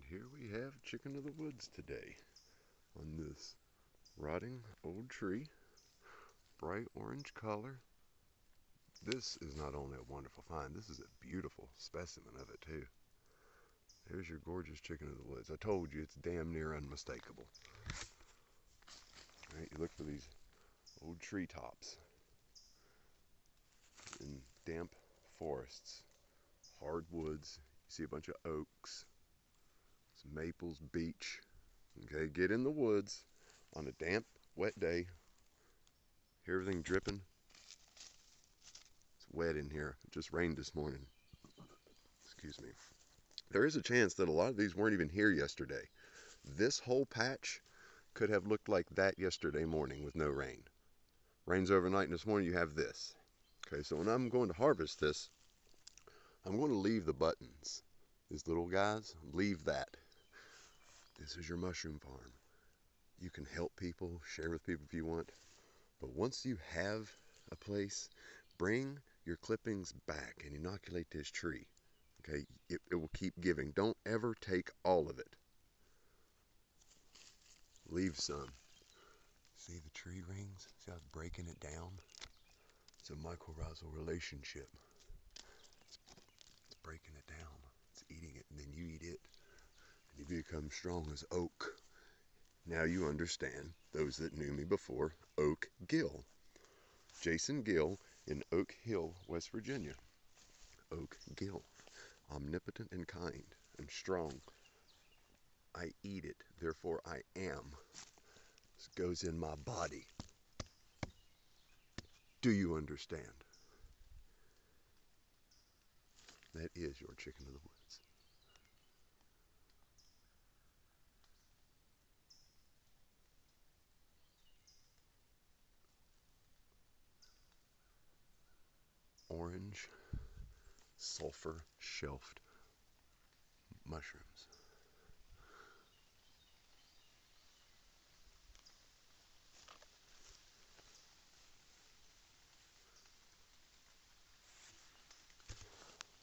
Here we have chicken of the woods today on this rotting old tree, bright orange color. This is not only a wonderful find, this is a beautiful specimen of it too. There's your gorgeous chicken of the woods. I told you it's damn near unmistakable. All right, you look for these old treetops in damp forests, hardwoods. You see a bunch of oaks, some maples, beech. Okay, get in the woods on a damp, wet day. Hear everything dripping? It's wet in here. It just rained this morning. Excuse me. There is a chance that a lot of these weren't even here yesterday. This whole patch could have looked like that yesterday morning with no rain. Rains overnight, and this morning you have this. Okay, so when I'm going to harvest this, I'm going to leave the buttons. These little guys, leave that. This is your mushroom farm. You can help people, share with people if you want. But once you have a place, bring your clippings back and inoculate this tree. Okay, it will keep giving. Don't ever take all of it. Leave some. See the tree rings? See how it's breaking it down? It's a mycorrhizal relationship. It's breaking it down. It's eating it, and then you eat it, and you become strong as oak. Now you understand, those that knew me before, Oak Gill. Jason Gill in Oak Hill, West Virginia. Oak Gill. Omnipotent and kind and strong. I eat it, therefore I am. This goes in my body. Do you understand? That is your chicken of the woods. Orange, sulfur shelved mushrooms.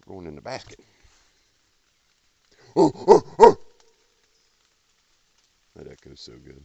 Going in the basket. Oh, oh, oh. That echoes so good.